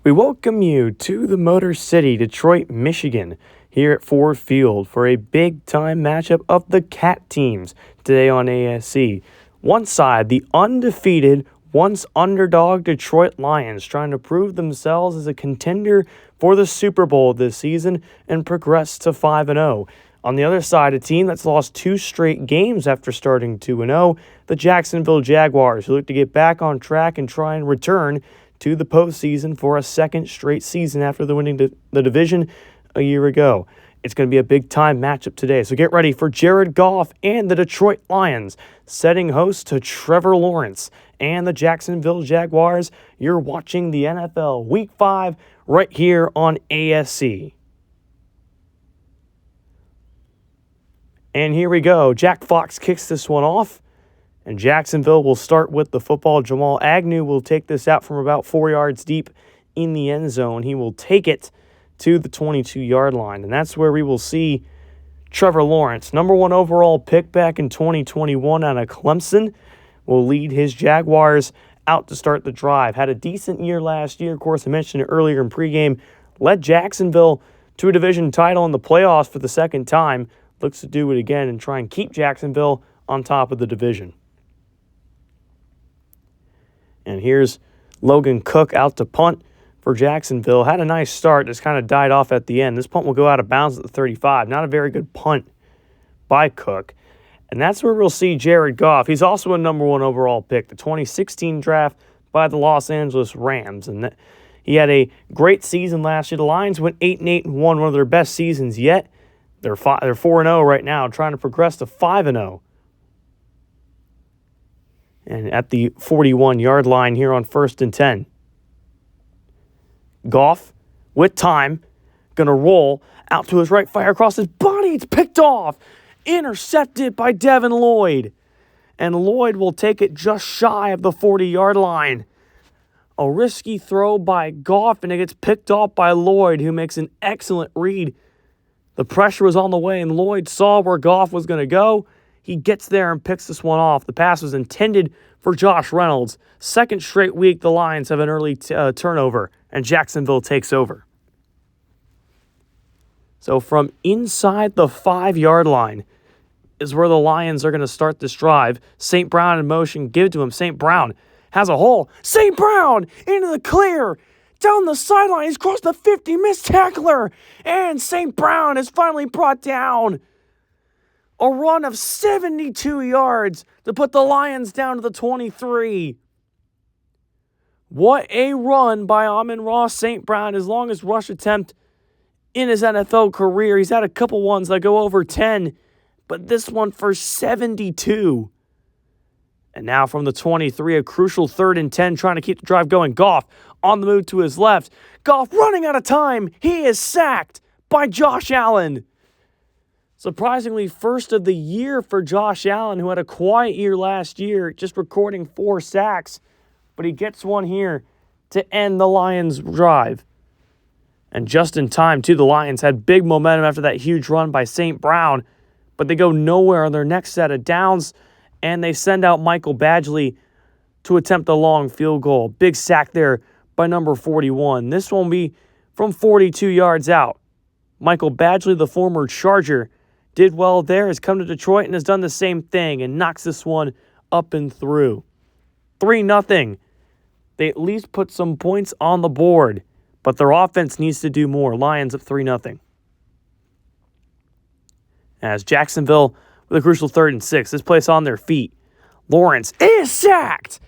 We welcome you to the Motor City, Detroit, Michigan, here at Ford Field for a big-time matchup of the Cat teams today on ASC. One side, the undefeated, once underdog Detroit Lions, trying to prove themselves as a contender for the Super Bowl this season and progress to 5-0. On the other side, a team that's lost 2 straight games after starting 2-0, the Jacksonville Jaguars, who look to get back on track and try and return to the postseason for a second straight season after the winning the division a year ago. It's going to be a big-time matchup today, so get ready for Jared Goff and the Detroit Lions setting host to Trevor Lawrence and the Jacksonville Jaguars. You're watching the NFL Week 5 right here on ASC. And here we go. Jack Fox kicks this one off. And Jacksonville will start with the football. Jamal Agnew will take this out from about 4 yards deep in the end zone. He will take it to the 22-yard line. And that's where we will see Trevor Lawrence, number 1 overall pick back in 2021 out of Clemson, will lead his Jaguars out to start the drive. Had a decent year last year. Of course, I mentioned it earlier in pregame. Led Jacksonville to a division title in the playoffs for the second time. Looks to do it again and try and keep Jacksonville on top of the division. And here's Logan Cook out to punt for Jacksonville. Had a nice start, just kind of died off at the end. This punt will go out of bounds at the 35. Not a very good punt by Cook. And that's where we'll see Jared Goff. He's also a number 1 overall pick, the 2016 draft by the Los Angeles Rams. And he had a great season last year. The Lions went 8-8 and won one of their best seasons yet. They're 4-0 right now, trying to progress to 5-0. And at the 41-yard line here on 1st and 10. Goff, with time, going to roll out to his right, fire across his body. It's picked off. Intercepted by Devin Lloyd. And Lloyd will take it just shy of the 40-yard line. A risky throw by Goff, and it gets picked off by Lloyd, who makes an excellent read. The pressure was on the way, and Lloyd saw where Goff was going to go. He gets there and picks this one off. The pass was intended for Josh Reynolds. Second straight week, the Lions have an early turnover, and Jacksonville takes over. So from inside the 5-yard line is where the Lions are going to start this drive. St. Brown in motion, give it to him. St. Brown has a hole. St. Brown into the clear. Down the sideline, he's crossed the 50, missed tackler, and St. Brown is finally brought down. A run of 72 yards to put the Lions down to the 23. What a run by Amon-Ra St. Brown, his longest rush attempt in his NFL career. He's had a couple ones that go over 10, but this one for 72. And now from the 23, a crucial 3rd and 10, trying to keep the drive going. Goff on the move to his left. Goff running out of time. He is sacked by Josh Allen. Surprisingly, first of the year for Josh Allen, who had a quiet year last year, just recording 4 sacks. But he gets one here to end the Lions' drive. And just in time, too, the Lions had big momentum after that huge run by St. Brown. But they go nowhere on their next set of downs, and they send out Michael Badgley to attempt a long field goal. Big sack there by number 41. This one will be from 42 yards out. Michael Badgley, the former Charger, did well there, has come to Detroit and has done the same thing and knocks this one up and through. 3-0. They at least put some points on the board, but their offense needs to do more. Lions up 3-0. As Jacksonville with a crucial 3rd and 6. This place on their feet. Lawrence is sacked.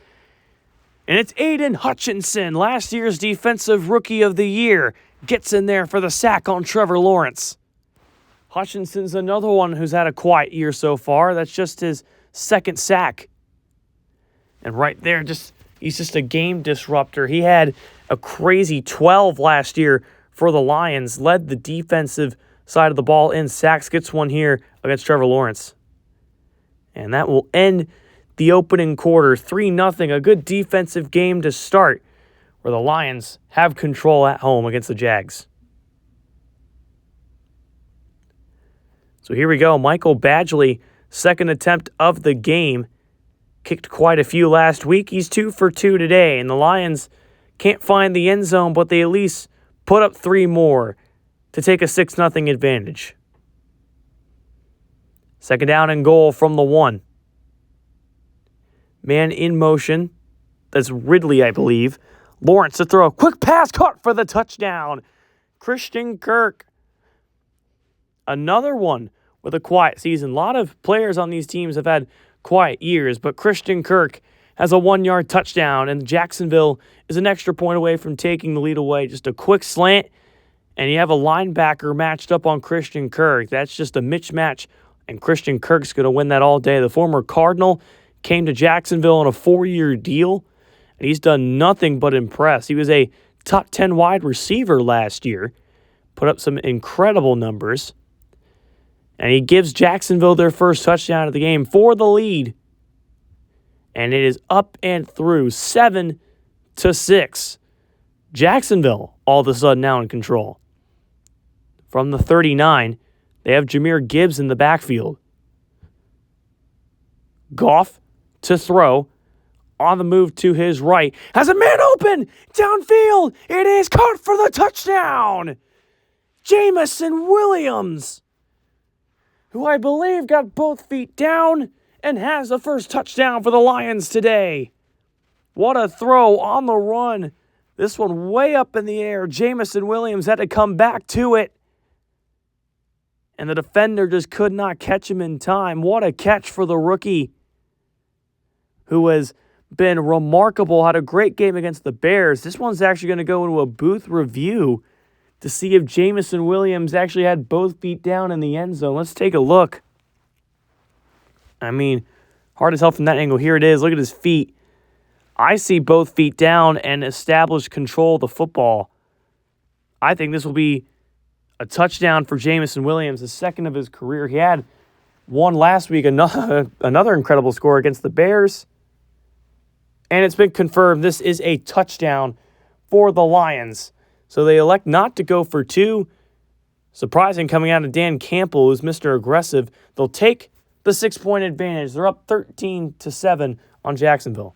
And it's Aiden Hutchinson, last year's Defensive Rookie of the Year, gets in there for the sack on Trevor Lawrence. Hutchinson's another one who's had a quiet year so far. That's just his 2nd sack. And right there, he's just a game disruptor. He had a crazy 12 last year for the Lions, led the defensive side of the ball in sacks, gets one here against Trevor Lawrence. And that will end the opening quarter, 3-0, a good defensive game to start, where the Lions have control at home against the Jags. So here we go. Michael Badgley, 2nd attempt of the game. Kicked quite a few last week. He's 2 for 2 today. And the Lions can't find the end zone, but they at least put up 3 more to take a 6-0 advantage. 2nd down and goal from the 1. Man in motion. That's Ridley, I believe. Lawrence to throw. Quick pass caught for the touchdown. Christian Kirk. Another one with a quiet season. A lot of players on these teams have had quiet years, but Christian Kirk has a 1-yard touchdown, and Jacksonville is an extra point away from taking the lead away. Just a quick slant, and you have a linebacker matched up on Christian Kirk. That's just a mismatch, and Christian Kirk's going to win that all day. The former Cardinal came to Jacksonville on a 4-year deal, and he's done nothing but impress. He was a top 10 wide receiver last year, put up some incredible numbers, and he gives Jacksonville their first touchdown of the game for the lead. And it is up and through 7-6. Jacksonville all of a sudden now in control. From the 39, they have Jahmyr Gibbs in the backfield. Goff to throw. On the move to his right. Has a man open. Downfield. It is caught for the touchdown. Jameson Williams, who I believe got both feet down and has the first touchdown for the Lions today. What a throw on the run. This one way up in the air. Jameson Williams had to come back to it, and the defender just could not catch him in time. What a catch for the rookie, who has been remarkable, had a great game against the Bears. This one's actually going to go into a booth review to see if Jameson Williams actually had both feet down in the end zone. Let's take a look. I mean, hard as hell from that angle. Here it is. Look at his feet. I see both feet down and established control of the football. I think this will be a touchdown for Jameson Williams, the second of his career. He had one last week, another incredible score against the Bears. And it's been confirmed this is a touchdown for the Lions. So they elect not to go for 2. Surprising coming out of Dan Campbell, who's Mr. Aggressive. They'll take the 6-point advantage. They're up 13-7 on Jacksonville.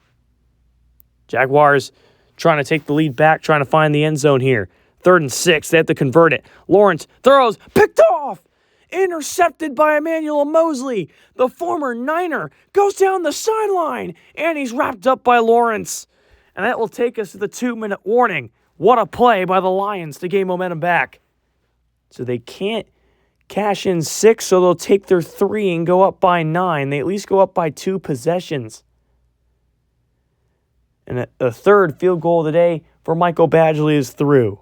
Jaguars trying to take the lead back, trying to find the end zone here. 3rd and 6. They have to convert it. Lawrence throws, picked off, intercepted by Emmanuel Mosley. The former Niner goes down the sideline, and he's wrapped up by Lawrence. And that will take us to the 2-minute warning. What a play by the Lions to gain momentum back. So they can't cash in 6, so they'll take their 3 and go up by 9. They at least go up by 2 possessions. And the third field goal of the day for Michael Badgley is through.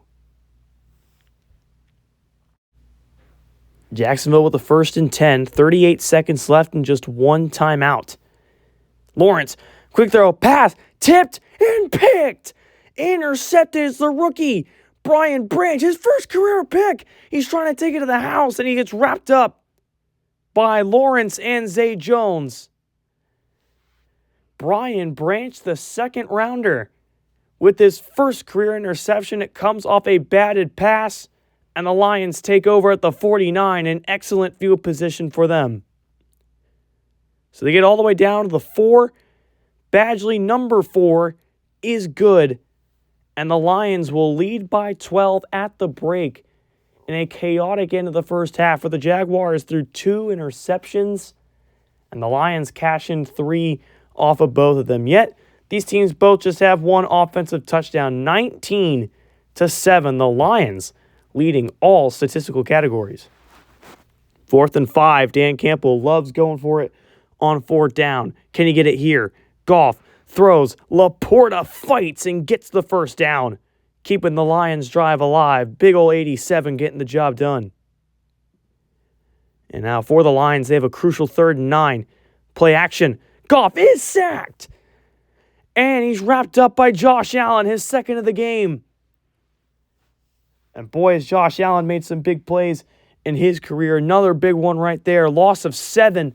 Jacksonville with the 1st and 10, 38 seconds left and just 1 timeout. Lawrence, quick throw, pass, tipped and picked. Intercepted is the rookie, Brian Branch, his first career pick. He's trying to take it to the house, and he gets wrapped up by Lawrence and Zay Jones. Brian Branch, the 2nd rounder, with his first career interception. It comes off a batted pass, and the Lions take over at the 49, an excellent field position for them. So they get all the way down to the 4. Badgley, number 4, is good. And the Lions will lead by 12 at the break in a chaotic end of the first half, where the Jaguars threw 2 interceptions and the Lions cash in 3 off of both of them. Yet, these teams both just have 1 offensive touchdown, 19-7. The Lions leading all statistical categories. 4th and 5. Dan Campbell loves going for it on 4th down. Can he get it here? Goff throws. Laporta fights and gets the first down, keeping the Lions drive alive. Big ol' 87 getting the job done. And now for the Lions, they have a crucial 3rd and 9. Play action. Goff is sacked. And he's wrapped up by Josh Allen, his 2nd of the game. And boy, has Josh Allen made some big plays in his career. Another big one right there. Loss of 7.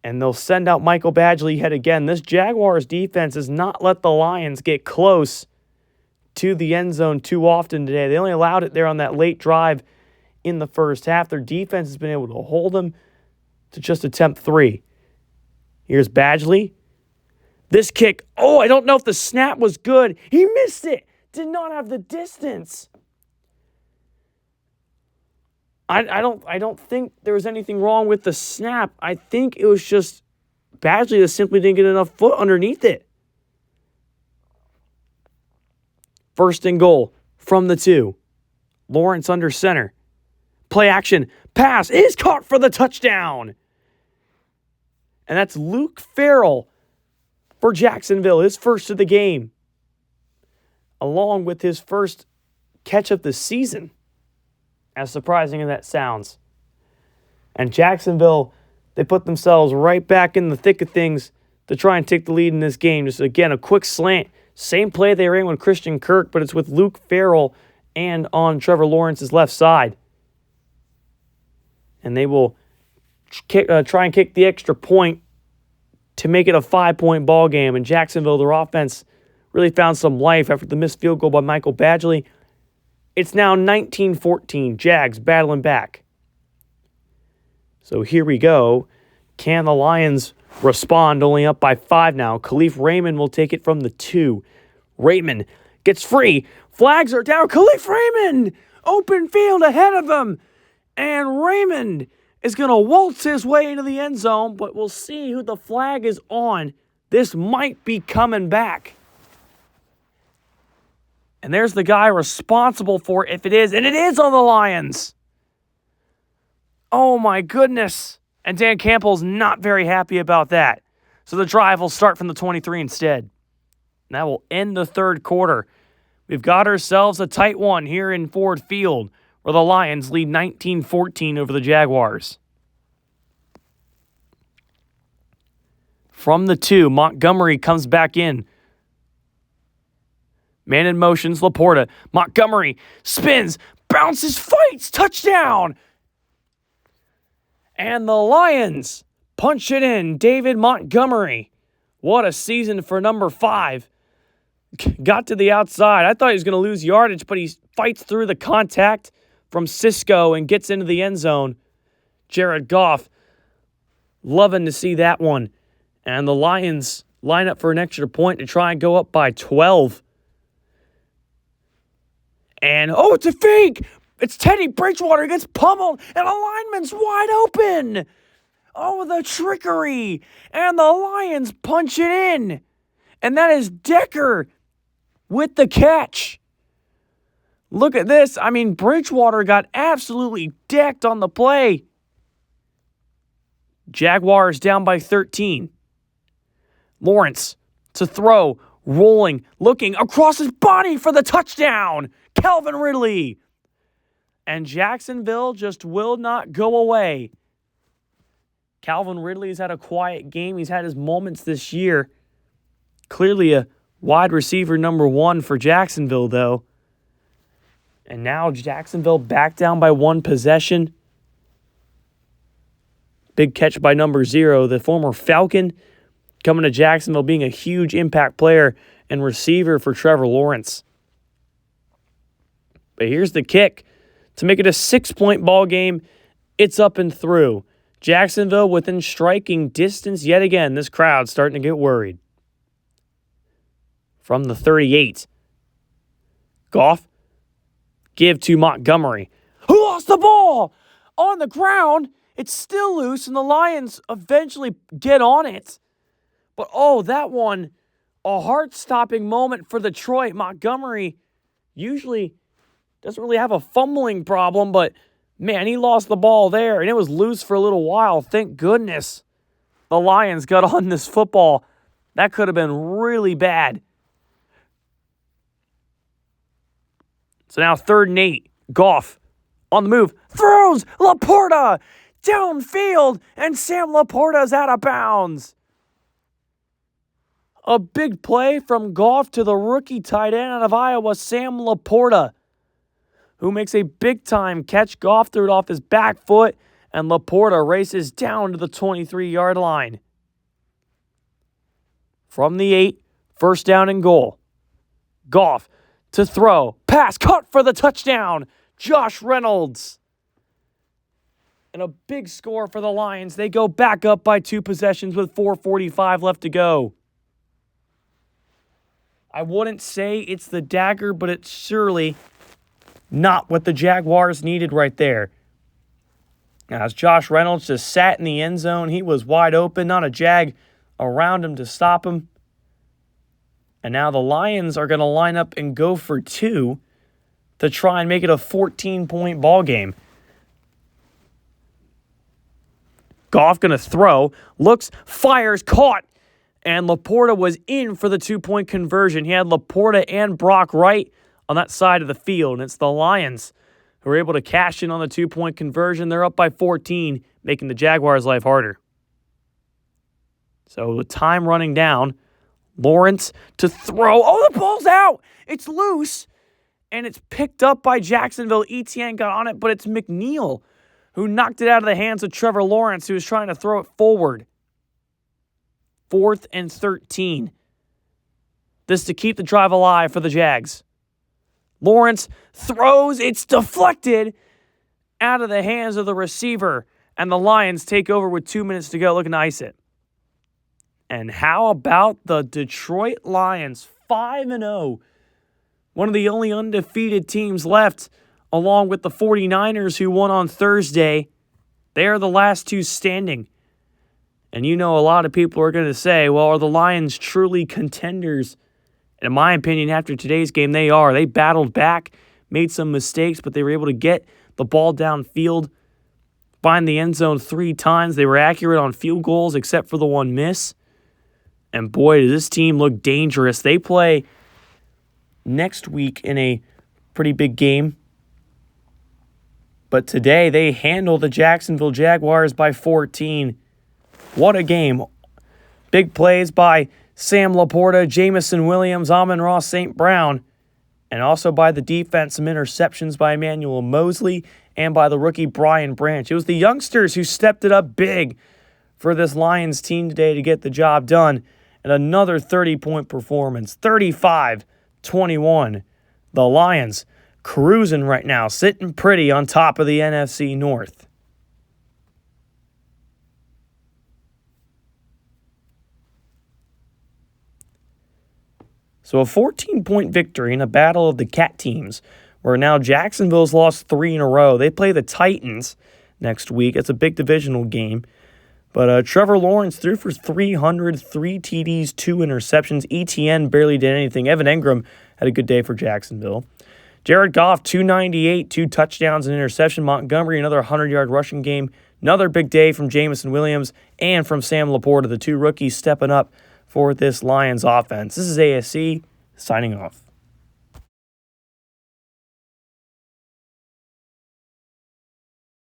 And they'll send out Michael Badgley yet again. This Jaguars defense has not let the Lions get close to the end zone too often today. They only allowed it there on that late drive in the first half. Their defense has been able to hold them to just attempt 3. Here's Badgley. This kick, I don't know if the snap was good. He missed it. Did not have the distance. I don't think there was anything wrong with the snap. I think it was just Badgley that simply didn't get enough foot underneath it. First and goal from the 2. Lawrence under center. Play action. Pass is caught for the touchdown. And that's Luke Farrell for Jacksonville, his first of the game, along with his first catch of the season, as surprising as that sounds. And Jacksonville, they put themselves right back in the thick of things to try and take the lead in this game. Just, again, a quick slant. Same play they ran with Christian Kirk, but it's with Luke Farrell and on Trevor Lawrence's left side. And they will try and kick the extra point to make it a 5-point ball game. And Jacksonville, their offense, really found some life after the missed field goal by Michael Badgley. It's now 19-14. Jags battling back. So here we go. Can the Lions respond? Only up by 5 now. Khalif Raymond will take it from the 2. Raymond gets free. Flags are down. Khalif Raymond! Open field ahead of him. And Raymond is going to waltz his way into the end zone, but we'll see who the flag is on. This might be coming back. And there's the guy responsible for it if it is, and it is on the Lions. Oh my goodness. And Dan Campbell's not very happy about that. So the drive will start from the 23 instead. And that will end the third quarter. We've got ourselves a tight one here in Ford Field, where the Lions lead 19-14 over the Jaguars. From the 2, Montgomery comes back in. Man in motions, Laporta. Montgomery spins, bounces, fights, touchdown! And the Lions punch it in. David Montgomery. What a season for number 5. Got to the outside. I thought he was going to lose yardage, but he fights through the contact from Cisco and gets into the end zone. Jared Goff, loving to see that one. And the Lions line up for an extra point to try and go up by 12. And, it's a fake! It's Teddy Bridgewater gets pummeled, and a lineman's wide open! Oh, the trickery! And the Lions punch it in! And that is Decker with the catch. Look at this. I mean, Bridgewater got absolutely decked on the play. Jaguars down by 13. Lawrence to throw, rolling, looking across his body for the touchdown. Calvin Ridley. And Jacksonville just will not go away. Calvin Ridley's had a quiet game. He's had his moments this year. Clearly a wide receiver number 1 for Jacksonville, though. And now Jacksonville back down by 1 possession. Big catch by number 0, the former Falcon, coming to Jacksonville, being a huge impact player and receiver for Trevor Lawrence. But here's the kick. To make it a 6-point ball game, it's up and through. Jacksonville within striking distance yet again. This crowd's starting to get worried. From the 38. Goff. Give to Montgomery, who lost the ball on the ground. It's still loose, and the Lions eventually get on it. But, that one, a heart-stopping moment for Detroit. Montgomery usually doesn't really have a fumbling problem, but, man, he lost the ball there, and it was loose for a little while. Thank goodness the Lions got on this football. That could have been really bad. So now 3rd and 8. Goff on the move. Throws Laporta downfield. And Sam Laporta's out of bounds. A big play from Goff to the rookie tight end out of Iowa, Sam Laporta, who makes a big-time catch. Goff threw it off his back foot. And Laporta races down to the 23-yard line. From the 8, 1st down and goal. Goff to throw. Pass caught for the touchdown. Josh Reynolds. And a big score for the Lions. They go back up by 2 possessions with 4:45 left to go. I wouldn't say it's the dagger, but it's surely not what the Jaguars needed right there. Now, as Josh Reynolds just sat in the end zone, he was wide open, not a Jag around him to stop him. And now the Lions are going to line up and go for 2 to try and make it a 14-point ball game. Goff going to throw, looks, fires, caught, and Laporta was in for the 2-point conversion. He had Laporta and Brock Wright on that side of the field, and it's the Lions who were able to cash in on the 2-point conversion. They're up by 14, making the Jaguars' life harder. So with time running down, Lawrence to throw. Oh, the ball's out. It's loose, and it's picked up by Jacksonville. Etienne got on it, but it's McNeil who knocked it out of the hands of Trevor Lawrence, who was trying to throw it forward. 4th and 13. This to keep the drive alive for the Jags. Lawrence throws. It's deflected out of the hands of the receiver, and the Lions take over with 2 minutes to go, looking to ice it. And how about the Detroit Lions, 5-0, one of the only undefeated teams left, along with the 49ers who won on Thursday. They are the last 2 standing. And you know a lot of people are going to say, well, are the Lions truly contenders? And in my opinion, after today's game, they are. They battled back, made some mistakes, but they were able to get the ball downfield, find the end zone 3 times. They were accurate on field goals except for the one miss. And boy, does this team look dangerous. They play next week in a pretty big game. But today, they handle the Jacksonville Jaguars by 14. What a game. Big plays by Sam Laporta, Jamison Williams, Amon-Ra St. Brown, and also by the defense, some interceptions by Emmanuel Mosley and by the rookie Brian Branch. It was the youngsters who stepped it up big for this Lions team today to get the job done. And another 30-point performance, 35-21. The Lions cruising right now, sitting pretty on top of the NFC North. So a 14-point victory in a battle of the Cat teams, where now Jacksonville's lost 3 in a row. They play the Titans next week. It's a big divisional game. But Trevor Lawrence threw for 300, 3 TDs, 2 interceptions. Etienne barely did anything. Evan Engram had a good day for Jacksonville. Jared Goff, 298, 2 touchdowns and interception. Montgomery, another 100-yard rushing game. Another big day from Jamison Williams and from Sam Laporta, the 2 rookies stepping up for this Lions offense. This is ASC signing off.